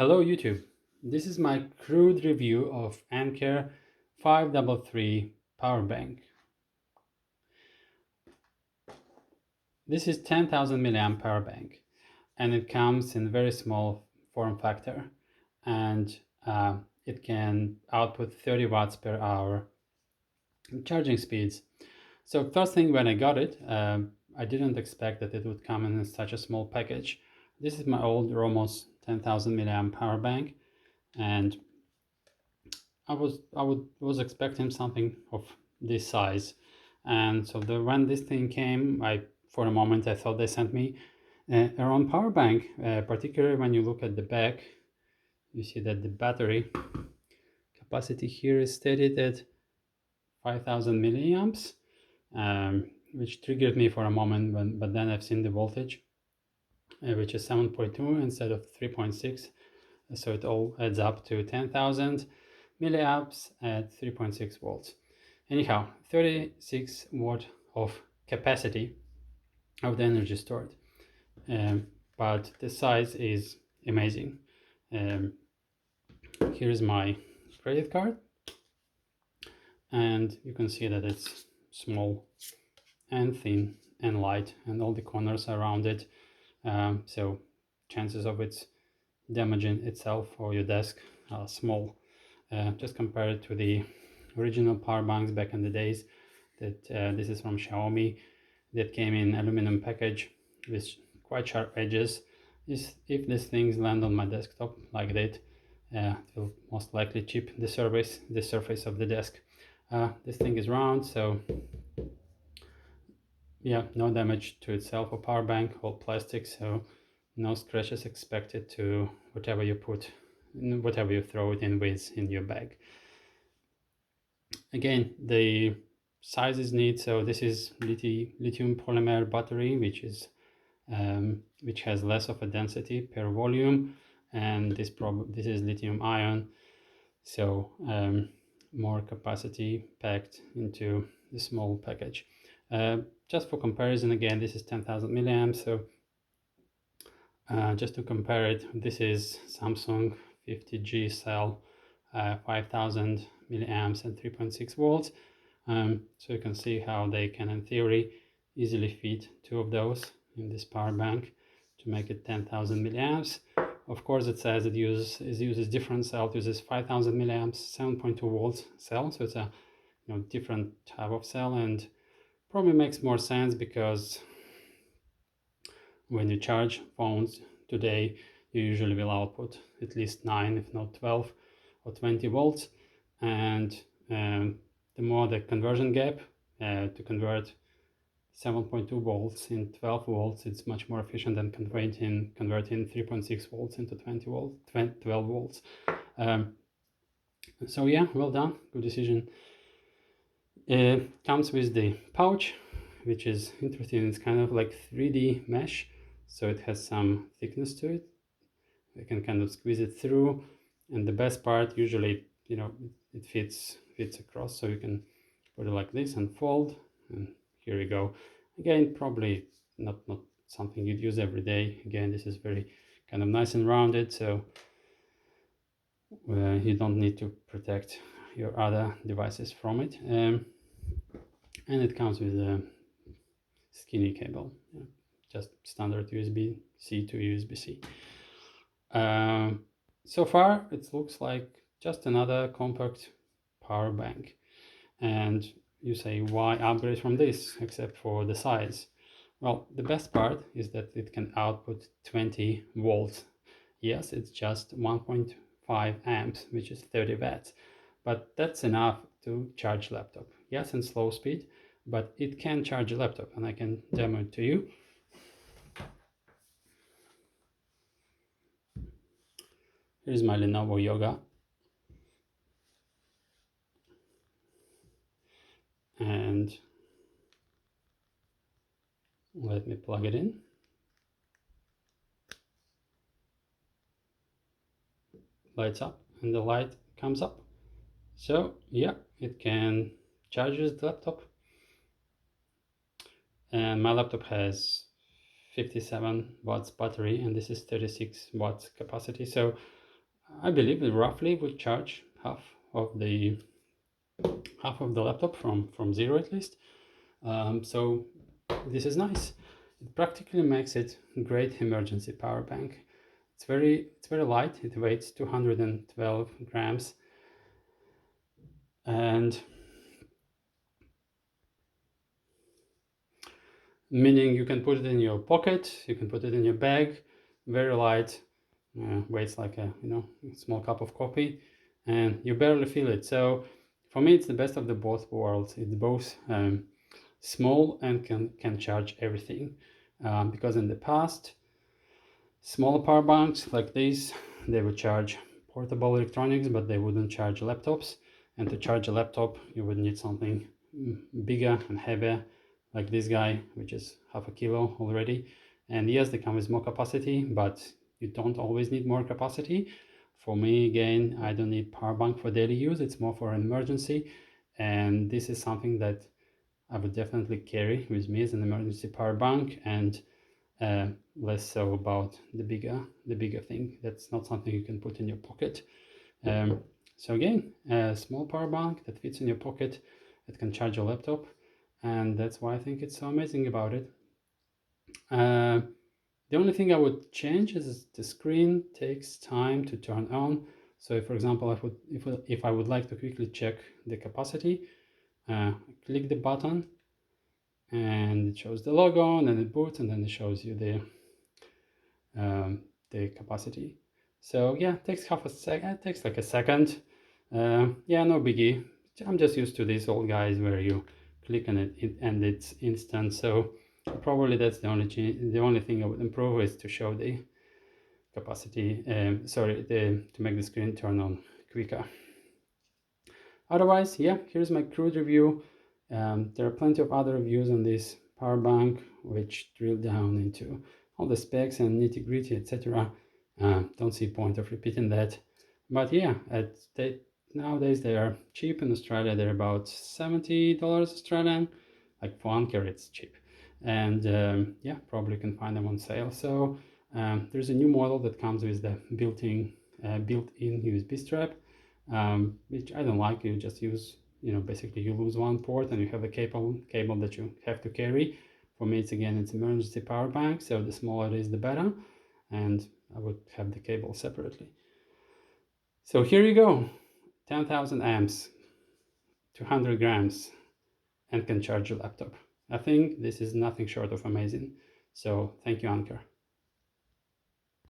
Hello YouTube, this is my crude review of Anker 533 powerbank. This is 10,000 milliamp powerbank and it comes in very small form factor and it can output 30 watts per hour charging speeds. So first thing when I got it, I didn't expect that it would come in such a small package. This is my old Romos 10,000 milliamp powerbank and I was expecting something of this size, and so when this thing came, for a moment I thought they sent me their own power bank. Particularly when you look at the back, you see that the battery capacity here is stated at 5,000 milliamps, which triggered me for a moment. But then I've seen the voltage, which is 7.2 instead of 3.6. So it all adds up to 10,000 milliamps at 3.6 volts. Anyhow, 36 watt of capacity of the energy stored. But the size is amazing. Here's my credit card, and you can see that it's small and thin and light, and all the corners around it. So chances of its damaging itself or your desk are small. Just compare it to the original power banks back in the days. That this is from Xiaomi, that came in aluminum package with quite sharp edges. If these things land on my desktop like that, it will most likely chip the surface of the desk. This thing is round, so yeah, no damage to itself or power bank, all plastic, so no scratches expected to whatever you throw it in with in your bag. Again, the size is neat. So this is lithium polymer battery, which has less of a density per volume, and this is lithium ion, so more capacity packed into the small package. Just for comparison, again, this is 10,000 milliamps. So just to compare it, this is Samsung 50G cell, 5,000 milliamps and 3.6 volts. So you can see how they can, in theory, easily fit two of those in this power bank to make it 10,000 milliamps. Of course, it says it uses different cell. It uses 5,000 milliamps, 7.2 volts cell. So it's a different type of cell, and probably makes more sense because when you charge phones today, you usually will output at least 9, if not 12 or 20 volts. And the more the conversion gap to convert 7.2 volts in 12 volts, it's much more efficient than converting 3.6 volts into 12 volts. So yeah, well done, good decision. Comes with the pouch, which is interesting. It's kind of like 3D mesh, so it has some thickness to it. You can kind of squeeze it through, and the best part, usually, it fits across, so you can put it like this and fold, and here we go. Again, probably not something you'd use every day. Again, this is very kind of nice and rounded, so you don't need to protect your other devices from it. And it comes with a skinny cable, just standard USB-C to USB-C. So far, it looks like just another compact power bank. And you say, why upgrade from this except for the size? Well, the best part is that it can output 20 volts. Yes, it's just 1.5 amps, which is 30 watts, but that's enough to charge laptop. Yes, in slow speed, but it can charge a laptop, and I can demo it to you. Here's my Lenovo Yoga. And let me plug it in. Lights up, and the light comes up. So yeah, it can charge the laptop. And my laptop has 57 watts battery, and this is 36 watts capacity. So I believe it roughly would charge of the half of the laptop from zero at least. So this is nice. It practically makes it a great emergency power bank. It's very light. It weighs 212 grams, and meaning you can put it in your pocket, you can put it in your bag. Very light, weighs like a small cup of coffee, and you barely feel it. So for me, it's the best of the both worlds. It's both small and can charge everything, because in the past, smaller power banks like these, they would charge portable electronics, but they wouldn't charge laptops. And to charge a laptop, you would need something bigger and heavier, like this guy, which is half a kilo already. And yes, they come with more capacity, but you don't always need more capacity. For me, again, I don't need power bank for daily use. It's more for an emergency. And this is something that I would definitely carry with me as an emergency power bank, and less so about the bigger thing. That's not something you can put in your pocket. Um, so again, a small power bank that fits in your pocket, that can charge your laptop, and that's why I think it's so amazing about it. Uh, the only thing I would change is the screen takes time to turn on. So if, for example, if I would like to quickly check the capacity, click the button and it shows the logo, and then it boots, and then it shows you the capacity. So yeah, it takes half a second. It takes like a second. Yeah, no biggie. I'm just used to these old guys where you click on it and it's instant. So probably that's the only thing I would improve is to show the capacity. To make the screen turn on quicker. Otherwise, yeah, here's my Crude review. There are plenty of other reviews on this power bank which drill down into all the specs and nitty gritty, etc. Don't see point of repeating that. But yeah, nowadays they are cheap in Australia. They're about $70 Australian. Like for Anker, it's cheap. And yeah, probably can find them on sale. So there's a new model that comes with the built-in USB strap, which I don't like. You just use, basically you lose one port and you have a cable that you have to carry. For me, it's emergency power bank, so the smaller it is, the better, and I would have the cable separately. So here you go, 10,000 amps, 200 grams, and can charge your laptop. I think this is nothing short of amazing. So thank you, Anker.